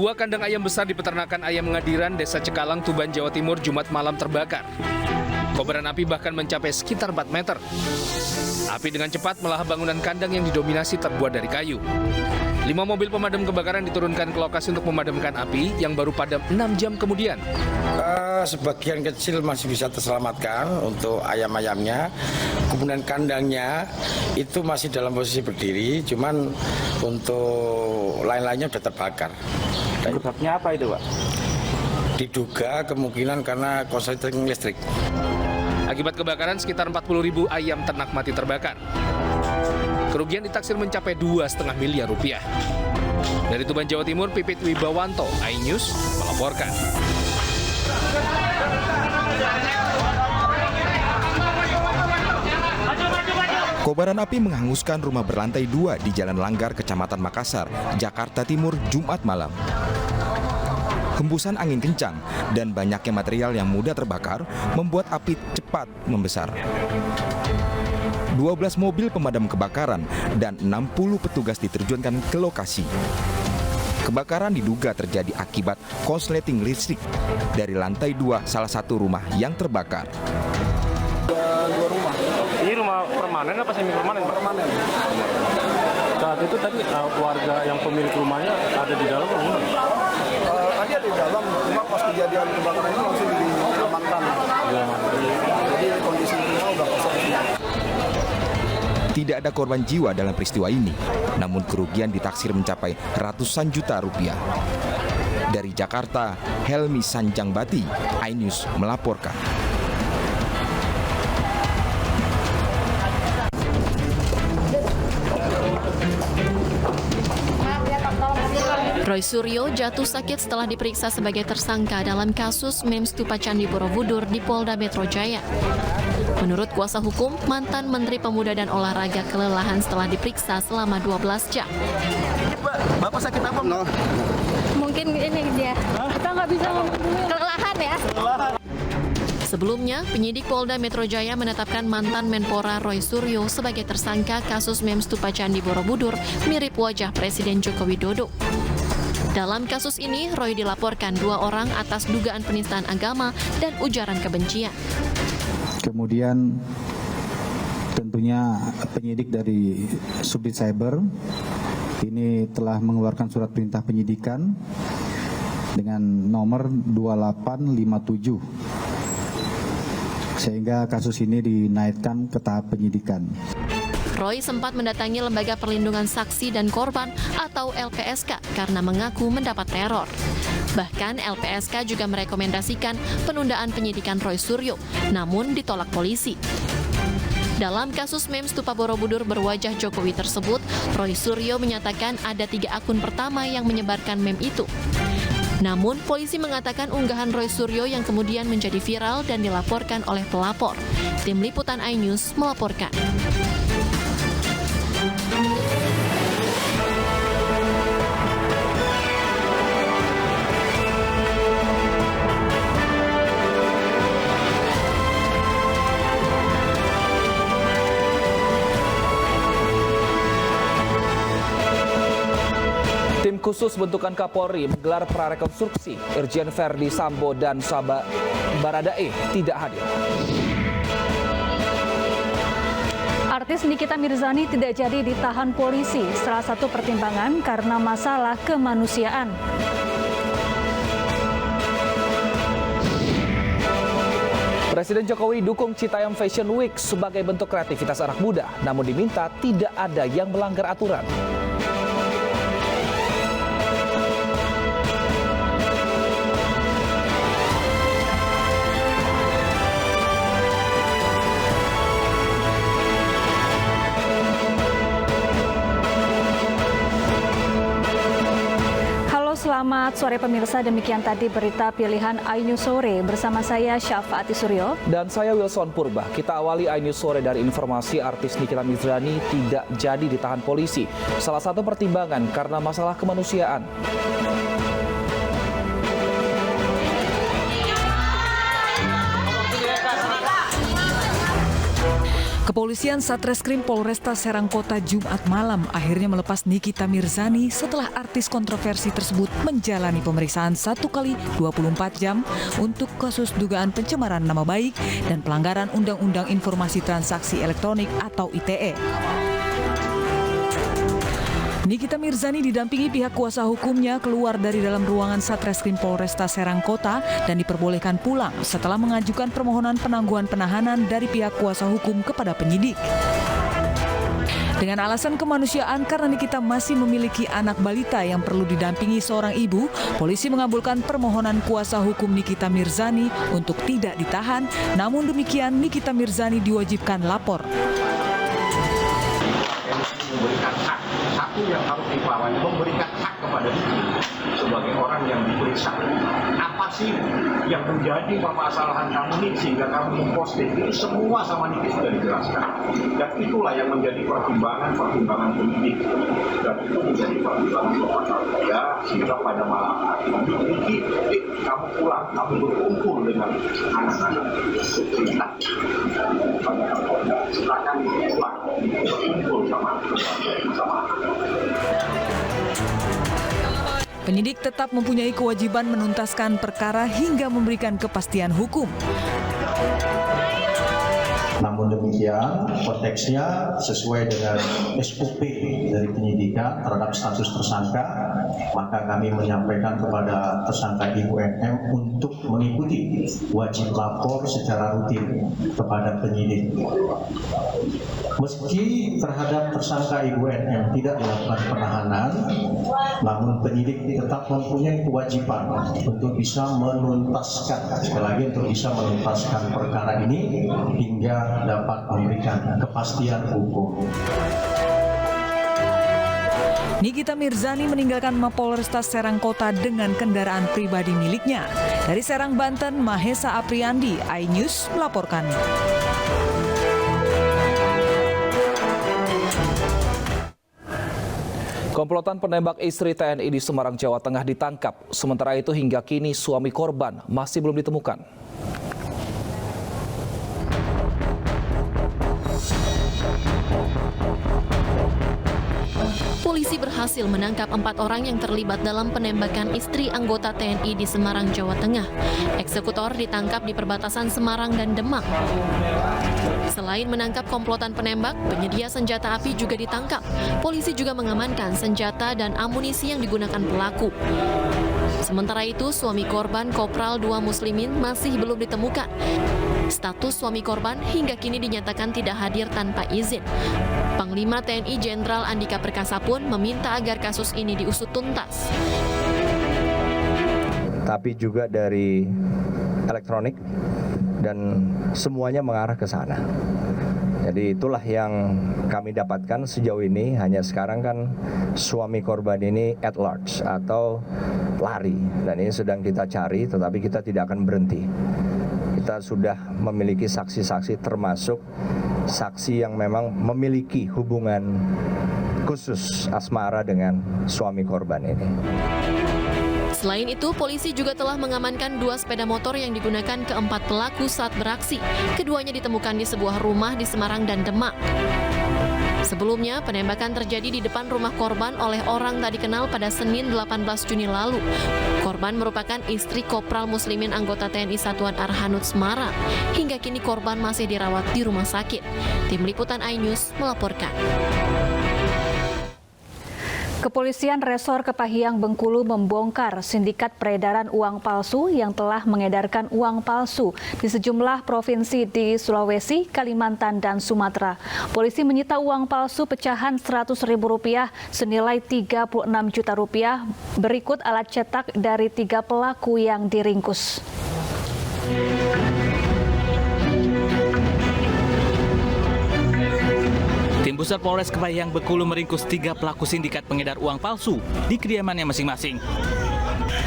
Sebuah kandang ayam besar di peternakan ayam Ngadiran, Desa Cekalang, Tuban, Jawa Timur, Jumat malam terbakar. Kobaran api bahkan mencapai sekitar 4 meter. Api dengan cepat melahap bangunan kandang yang didominasi terbuat dari kayu. 5 mobil pemadam kebakaran diturunkan ke lokasi untuk memadamkan api yang baru padam 6 jam kemudian. Sebagian kecil masih bisa terselamatkan untuk ayam-ayamnya. Kemudian kandangnya itu masih dalam posisi berdiri, cuman untuk lain-lainnya sudah terbakar. Penyebabnya apa itu, Pak? Diduga kemungkinan karena korsleting listrik. Akibat kebakaran, sekitar 40.000 ayam ternak mati terbakar. Kerugian ditaksir mencapai 2,5 miliar rupiah. Dari Tuban, Jawa Timur, Pipit Wibawanto, iNews melaporkan. Kobaran api menghanguskan rumah berlantai 2 di Jalan Langgar, Kecamatan Makassar, Jakarta Timur, Jumat malam. Hembusan angin kencang dan banyaknya material yang mudah terbakar membuat api cepat membesar. 12 mobil pemadam kebakaran dan 60 petugas diterjunkan ke lokasi. Kebakaran diduga terjadi akibat korsleting listrik dari lantai 2 salah satu rumah yang terbakar. Dua rumah. Ini rumah permanen apa semi permanen, Pak? Permanen. Saat itu tadi warga yang pemilik rumahnya ada di dalam rumah. Tadi ada di dalam, cuma pas kejadian kebakaran ini langsung diamankan. Jadi kondisi rumah udah kosong. Tidak ada korban jiwa dalam peristiwa ini, namun kerugian ditaksir mencapai ratusan juta rupiah. Dari Jakarta, Helmi Sanjangbati, iNews melaporkan. Roy Suryo jatuh sakit setelah diperiksa sebagai tersangka dalam kasus meme stupa Candi Borobudur di Polda Metro Jaya. Menurut kuasa hukum, mantan Menteri Pemuda dan Olahraga kelelahan setelah diperiksa selama 12 jam. Bapak sakit apa? No. Mungkin ini dia. Kita nggak bisa kelelahan ya. Sebelumnya, penyidik Polda Metro Jaya menetapkan mantan Menpora Roy Suryo sebagai tersangka kasus meme stupa Candi Borobudur mirip wajah Presiden Joko Widodo. Dalam kasus ini, Roy dilaporkan 2 orang atas dugaan penistaan agama dan ujaran kebencian. Kemudian tentunya penyidik dari Subdit Cyber ini telah mengeluarkan surat perintah penyidikan dengan nomor 2857 sehingga kasus ini dinaikkan ke tahap penyidikan. Roy sempat mendatangi Lembaga Perlindungan Saksi dan Korban atau LPSK karena mengaku mendapat teror. Bahkan LPSK juga merekomendasikan penundaan penyidikan Roy Suryo, namun ditolak polisi. Dalam kasus meme stupa Borobudur berwajah Jokowi tersebut, Roy Suryo menyatakan ada 3 akun pertama yang menyebarkan meme itu. Namun, polisi mengatakan unggahan Roy Suryo yang kemudian menjadi viral dan dilaporkan oleh pelapor. Tim Liputan iNews melaporkan. Tim khusus bentukan Kapolri menggelar prarekonstruksi. Irjen Verdi Sambo dan Baradae tidak hadir. Artis Nikita Mirzani tidak jadi ditahan polisi. Salah satu pertimbangan karena masalah kemanusiaan. Presiden Jokowi dukung Citayam Fashion Week sebagai bentuk kreativitas anak muda, namun diminta tidak ada yang melanggar aturan. Selamat sore pemirsa, demikian tadi berita pilihan iNews Sore bersama saya Syafaati Suryo. Dan saya Wilson Purba. Kita awali iNews Sore dari informasi artis Nikita Mirzani tidak jadi ditahan polisi. Salah satu pertimbangan karena masalah kemanusiaan. Kepolisian Satreskrim Polresta Serang Kota Jumat malam akhirnya melepas Nikita Mirzani setelah artis kontroversi tersebut menjalani pemeriksaan 1 kali 24 jam untuk kasus dugaan pencemaran nama baik dan pelanggaran Undang-Undang Informasi Transaksi Elektronik atau ITE. Nikita Mirzani didampingi pihak kuasa hukumnya keluar dari dalam ruangan Satreskrim Polresta Serang Kota dan diperbolehkan pulang setelah mengajukan permohonan penangguhan penahanan dari pihak kuasa hukum kepada penyidik. Dengan alasan kemanusiaan karena Nikita masih memiliki anak balita yang perlu didampingi seorang ibu, polisi mengabulkan permohonan kuasa hukum Nikita Mirzani untuk tidak ditahan, namun demikian Nikita Mirzani diwajibkan lapor. Memberikan hak, satu yang harus dilawan, memberikan hak kepada Niki sebagai orang yang diperiksa. Apa sih yang menjadi permasalahan kamu Niki sehingga kamu memposting itu semua sama Niki sudah dijelaskan. Dan itulah yang menjadi pertimbangan penyidik. Dan itu menjadi pertimbangan Bapak ya sehingga pada malam hari Niki, kamu pulang, kamu berkumpul dengan anak-anak kita. Silakan pulang, berkumpul sama. Penyidik tetap mempunyai kewajiban menuntaskan perkara hingga memberikan kepastian hukum. Namun demikian, konteksnya sesuai dengan SOP dari penyidikan terhadap status tersangka, maka kami menyampaikan kepada tersangka Ibu NM untuk mengikuti wajib lapor secara rutin kepada penyidik. Meski terhadap tersangka Ibu NM tidak dilakukan penahanan, namun penyidik tetap mempunyai kewajiban untuk bisa menuntaskan, sekali lagi untuk bisa menuntaskan perkara ini hingga dapat memberikan kepastian hukum. Nikita Mirzani meninggalkan Mapolresta Serang Kota dengan kendaraan pribadi miliknya. Dari Serang, Banten, Mahesa Apriandi, iNews melaporkan. Komplotan penembak istri TNI di Semarang, Jawa Tengah ditangkap. Sementara itu hingga kini suami korban masih belum ditemukan. Polisi berhasil menangkap 4 orang yang terlibat dalam penembakan istri anggota TNI di Semarang, Jawa Tengah. Eksekutor ditangkap di perbatasan Semarang dan Demak. Selain menangkap komplotan penembak, penyedia senjata api juga ditangkap. Polisi juga mengamankan senjata dan amunisi yang digunakan pelaku. Sementara itu, suami korban Kopral 2 Muslimin masih belum ditemukan. Status suami korban hingga kini dinyatakan tidak hadir tanpa izin. Panglima TNI Jenderal Andika Perkasa pun meminta agar kasus ini diusut tuntas. Tapi juga dari elektronik dan semuanya mengarah ke sana. Jadi itulah yang kami dapatkan sejauh ini. Hanya sekarang kan suami korban ini at large atau lari, dan ini sedang kita cari, tetapi kita tidak akan berhenti. Kita sudah memiliki saksi-saksi, termasuk saksi yang memang memiliki hubungan khusus asmara dengan suami korban ini. Selain itu, polisi juga telah mengamankan 2 sepeda motor yang digunakan ke-4 pelaku saat beraksi. Keduanya ditemukan di sebuah rumah di Semarang dan Demak. Sebelumnya, penembakan terjadi di depan rumah korban oleh orang tak dikenal pada Senin 18 Juni lalu. Korban merupakan istri Kopral Muslimin anggota TNI Satuan Arhanud Semarang. Hingga kini korban masih dirawat di rumah sakit. Tim Liputan iNews melaporkan. Kepolisian Resor Kepahiang Bengkulu membongkar sindikat peredaran uang palsu yang telah mengedarkan uang palsu di sejumlah provinsi di Sulawesi, Kalimantan, dan Sumatera. Polisi menyita uang palsu pecahan Rp100.000 senilai Rp36 juta. Berikut alat cetak dari 3 pelaku yang diringkus. Tim Pusat Polres Kepahiang Bengkulu meringkus 3 pelaku sindikat pengedar uang palsu di kediamannya masing-masing.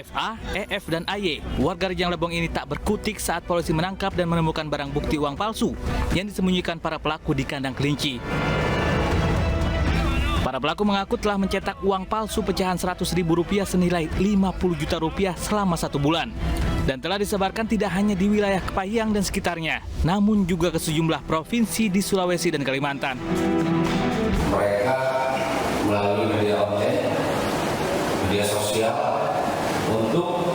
FA, EF, dan AY, warga Rejang Lebong ini tak berkutik saat polisi menangkap dan menemukan barang bukti uang palsu yang disembunyikan para pelaku di kandang kelinci. Para pelaku mengaku telah mencetak uang palsu pecahan Rp100.000 senilai Rp50 juta selama 1 bulan. dan telah disebarkan tidak hanya di wilayah Kepahyang dan sekitarnya, namun juga ke sejumlah provinsi di Sulawesi dan Kalimantan. Mereka melalui media online, media sosial untuk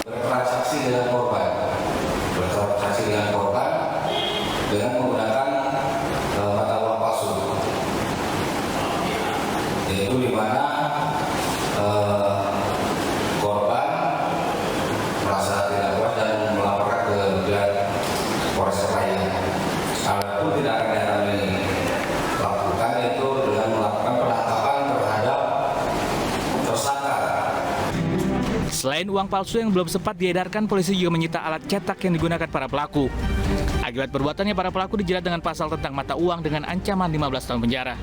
bertransaksi dengan korban, dengan menggunakan mata uang palsu, yaitu di mana korban merasa tidak puas dan melaporkan ke Polres Kepahyang. Adapun tindakan yang kami lakukan itu dengan melakukan penangkapan terhadap tersangka. Selain uang palsu yang belum sempat diedarkan, polisi juga menyita alat cetak yang digunakan para pelaku. Akibat perbuatannya, para pelaku dijerat dengan pasal tentang mata uang dengan ancaman 15 tahun penjara.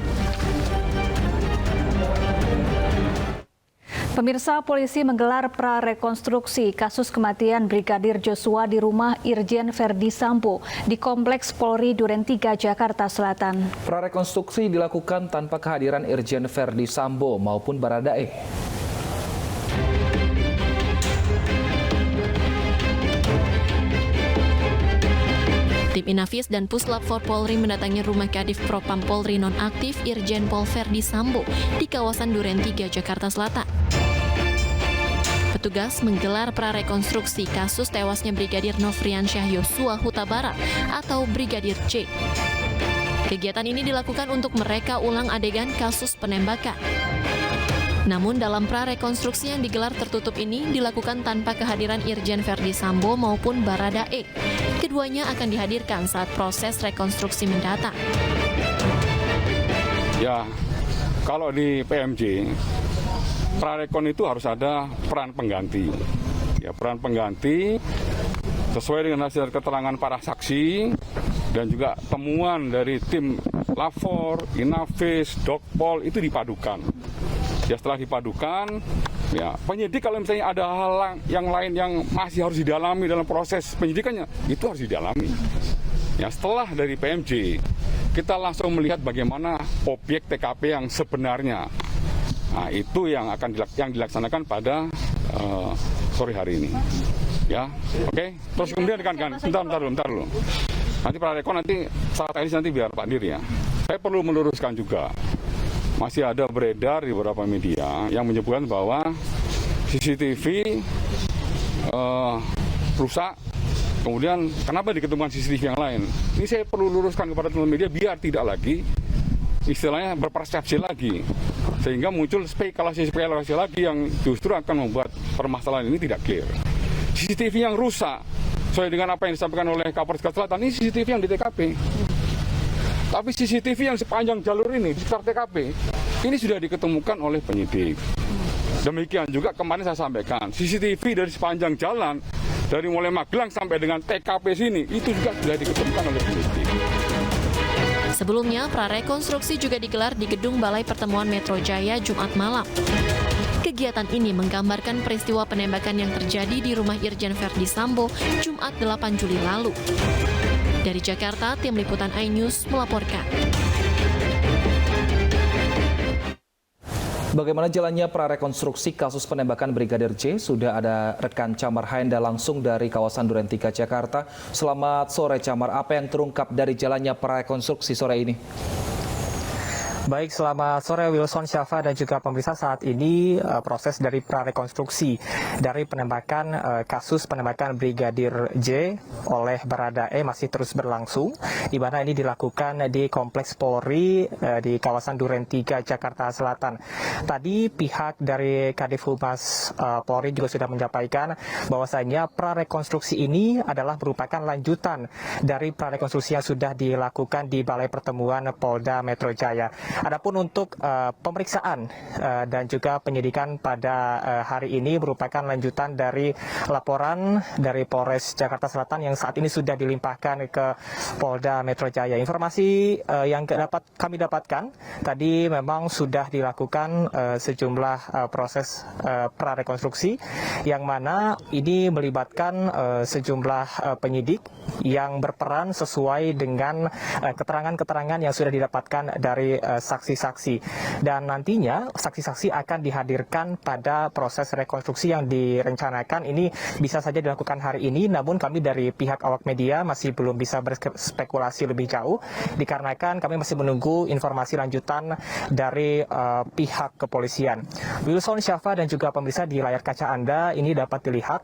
Pemirsa, polisi menggelar prarekonstruksi kasus kematian Brigadir Joshua di rumah Irjen Verdi Sambo di Kompleks Polri Duren 3, Jakarta Selatan. Prarekonstruksi dilakukan tanpa kehadiran Irjen Verdi Sambo maupun Baradae. Tim Inafis dan Puslap 4 Polri mendatangi rumah Kadif Propam Polri nonaktif Irjen Pol Verdi Sambo di kawasan Duren 3, Jakarta Selatan. Petugas menggelar prarekonstruksi kasus tewasnya Brigadir Nofriansyah Yosua Huta Barat atau Brigadir J. Kegiatan ini dilakukan untuk mereka ulang adegan kasus penembakan. Namun dalam prarekonstruksi yang digelar tertutup ini dilakukan tanpa kehadiran Irjen Verdi Sambo maupun Baradae. Keduanya akan dihadirkan saat proses rekonstruksi mendatang. Ya, kalau di PMJ, prarekon itu harus ada peran pengganti. Ya, peran pengganti sesuai dengan hasil keterangan para saksi dan juga temuan dari tim Lafor, Inafis, Dokpol itu dipadukan. Ya, setelah dipadukan, ya penyidik kalau misalnya ada hal yang lain yang masih harus didalami dalam proses penyidikannya, itu harus didalami. Ya, setelah dari PMJ, kita langsung melihat bagaimana objek TKP yang sebenarnya. Nah, itu yang akan dilaksanakan pada sore hari ini. Ya, oke. Terus kemudian kan, bentar dulu. Nanti prarekon nanti saat teknis nanti biar Pak Dir ya. Saya perlu meluruskan juga. Masih ada beredar di beberapa media yang menyebutkan bahwa CCTV rusak, kemudian kenapa diketemukan CCTV yang lain. Ini saya perlu luruskan kepada teman media biar tidak lagi istilahnya berpersepsi lagi, sehingga muncul spekulasi lagi yang justru akan membuat permasalahan ini tidak clear. CCTV yang rusak sesuai dengan apa yang disampaikan oleh Kapolres Jakarta Selatan, ini CCTV yang di TKP. Tapi CCTV yang sepanjang jalur ini di sekitar TKP ini sudah diketemukan oleh penyidik. Demikian juga kemarin saya sampaikan, CCTV dari sepanjang jalan dari mulai Magelang sampai dengan TKP sini itu juga sudah diketemukan oleh penyidik. Sebelumnya, prarekonstruksi juga digelar di Gedung Balai Pertemuan Metro Jaya Jumat malam. Kegiatan ini menggambarkan peristiwa penembakan yang terjadi di rumah Irjen Verdi Sambo Jumat 8 Juli lalu. Dari Jakarta, tim liputan iNews melaporkan. Bagaimana jalannya prarekonstruksi kasus penembakan Brigadir J? Sudah ada rekan Camar Haenda langsung dari kawasan Duren 3, Jakarta. Selamat sore Camar, apa yang terungkap dari jalannya prarekonstruksi sore ini? Baik, selamat sore Wilson, Syafa, dan juga pemirsa. Saat ini proses dari prarekonstruksi dari penembakan kasus penembakan Brigadir J oleh Baradae masih terus berlangsung, di mana ini dilakukan di Kompleks Polri di kawasan Duren 3, Jakarta Selatan. Tadi pihak dari Kadif Humas Polri juga sudah menyampaikan bahwasanya prarekonstruksi ini adalah merupakan lanjutan dari prarekonstruksi yang sudah dilakukan di Balai Pertemuan Polda Metro Jaya. Adapun untuk pemeriksaan dan juga penyidikan pada hari ini merupakan lanjutan dari laporan dari Polres Jakarta Selatan yang saat ini sudah dilimpahkan ke Polda Metro Jaya. Informasi yang kami dapatkan tadi memang sudah dilakukan sejumlah proses prarekonstruksi yang mana ini melibatkan sejumlah penyidik yang berperan sesuai dengan keterangan-keterangan yang sudah didapatkan dari saksi-saksi. Dan nantinya saksi-saksi akan dihadirkan pada proses rekonstruksi yang direncanakan. Ini bisa saja dilakukan hari ini, namun kami dari pihak awak media masih belum bisa berspekulasi lebih jauh, dikarenakan kami masih menunggu informasi lanjutan dari pihak kepolisian. Wilson, Syafa, dan juga pemirsa, di layar kaca Anda ini dapat dilihat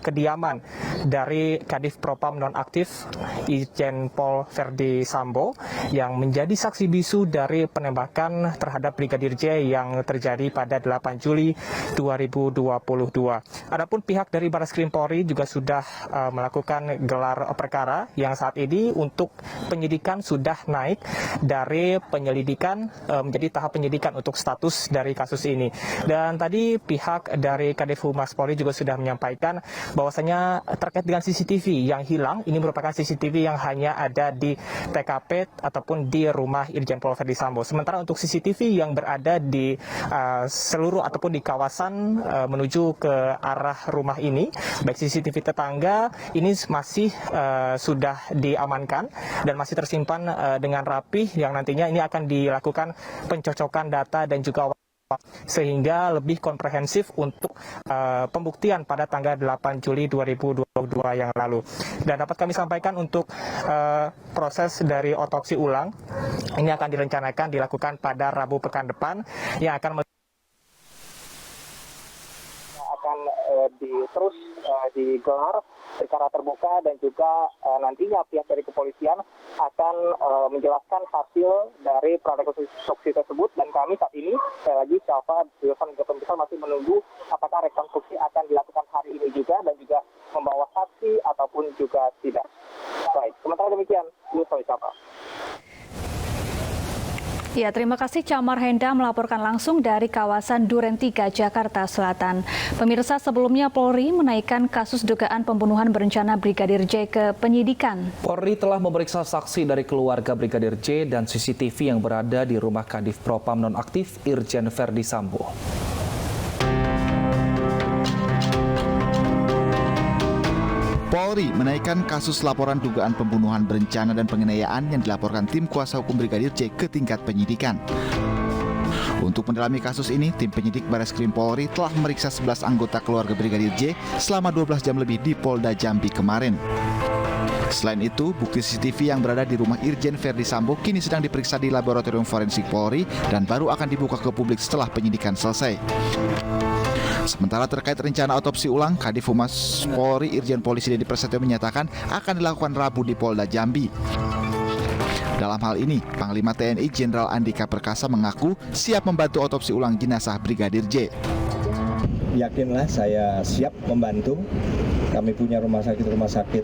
kediaman dari Kadif Propam nonaktif Irjen Pol Verdi Sambo yang menjadi saksi bisu dari penembakan terhadap Brigadir J yang terjadi pada 8 Juli 2022. Adapun pihak dari Barreskrim Polri juga sudah melakukan gelar perkara yang saat ini untuk penyidikan sudah naik dari penyelidikan menjadi tahap penyidikan untuk status dari kasus ini. Dan tadi pihak dari Kadif Humas Polri juga sudah menyampaikan bahwasanya terkait dengan CCTV yang hilang, ini merupakan CCTV yang hanya ada di TKP ataupun di rumah Irjen Pol Verdi Sambo. Sementara untuk CCTV yang berada di seluruh ataupun di kawasan menuju ke arah rumah ini, baik CCTV tetangga, ini masih sudah diamankan dan masih tersimpan dengan rapih, yang nantinya ini akan dilakukan pencocokan data dan juga sehingga lebih komprehensif untuk pembuktian pada tanggal 8 Juli 2022 yang lalu. Dan dapat kami sampaikan untuk proses dari otopsi ulang ini akan direncanakan dilakukan pada Rabu pekan depan yang akan terus digelar secara terbuka, dan juga nantinya pihak dari kepolisian akan menjelaskan hasil dari prarekonstruksi tersebut. Dan kami saat ini sekali lagi Syafa, Wilson, dan pemirsa masih menunggu apakah rekonstruksi akan dilakukan hari ini juga dan juga membawa saksi ataupun juga tidak. Baik, sementara demikian, Wilson, Syafa. Ya, terima kasih Camar Henda melaporkan langsung dari kawasan Duren 3, Jakarta Selatan. Pemirsa, sebelumnya Polri menaikkan kasus dugaan pembunuhan berencana Brigadir J ke penyidikan. Polri telah memeriksa saksi dari keluarga Brigadir J dan CCTV yang berada di rumah Kadif Propam nonaktif Irjen Verdi Sambo. Polri menaikkan kasus laporan dugaan pembunuhan berencana dan penganiayaan yang dilaporkan tim kuasa hukum Brigadir J ke tingkat penyidikan. Untuk mendalami kasus ini, tim penyidik Barreskrim Polri telah memeriksa 11 anggota keluarga Brigadir J selama 12 jam lebih di Polda Jambi kemarin. Selain itu, bukti CCTV yang berada di rumah Irjen Verdi Sambo kini sedang diperiksa di Laboratorium Forensik Polri dan baru akan dibuka ke publik setelah penyidikan selesai. Sementara terkait rencana otopsi ulang, Kadif Humas Polri Irjen Polisi Dedi Prasetyo menyatakan akan dilakukan Rabu di Polda Jambi. Dalam hal ini, Panglima TNI Jenderal Andika Perkasa mengaku siap membantu otopsi ulang jenazah Brigadir J. Yakinlah saya siap membantu. Kami punya rumah sakit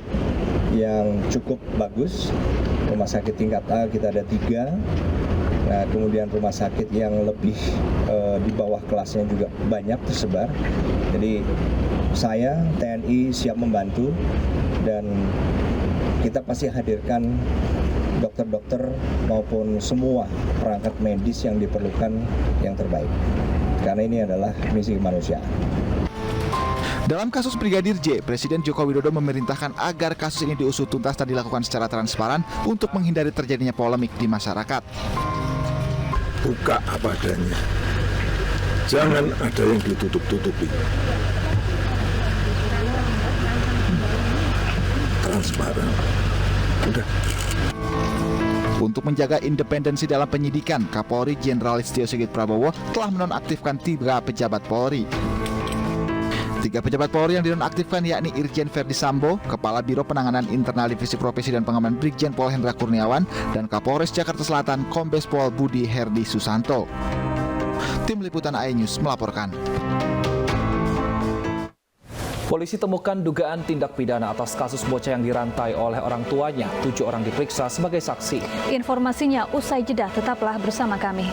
yang cukup bagus. Rumah sakit tingkat A kita ada 3. Nah, kemudian rumah sakit yang lebih di bawah kelasnya juga banyak tersebar. Jadi saya TNI siap membantu, dan kita pasti hadirkan dokter-dokter maupun semua perangkat medis yang diperlukan yang terbaik. Karena ini adalah misi kemanusiaan. Dalam kasus Brigadir J, Presiden Joko Widodo memerintahkan agar kasus ini diusut tuntas dan dilakukan secara transparan untuk menghindari terjadinya polemik di masyarakat. Buka apa adanya, jangan ada yang ditutup-tutupi. Transparan. Udah. Untuk menjaga independensi dalam penyidikan, Kapolri Jenderal Listio Sigit Prabowo telah menonaktifkan 3 pejabat Polri. 3 pejabat Polri yang dinonaktifkan yakni Irjen Verdi Sambo, Kepala Biro Penanganan Internal Divisi Profesi dan Pengaman Brigjen Pol Hendra Kurniawan, dan Kapolres Jakarta Selatan Kombes Pol Budi Herdi Susanto. Tim Liputan iNews melaporkan. Polisi temukan dugaan tindak pidana atas kasus bocah yang dirantai oleh orang tuanya. 7 orang diperiksa sebagai saksi. Informasinya usai jeda, tetaplah bersama kami.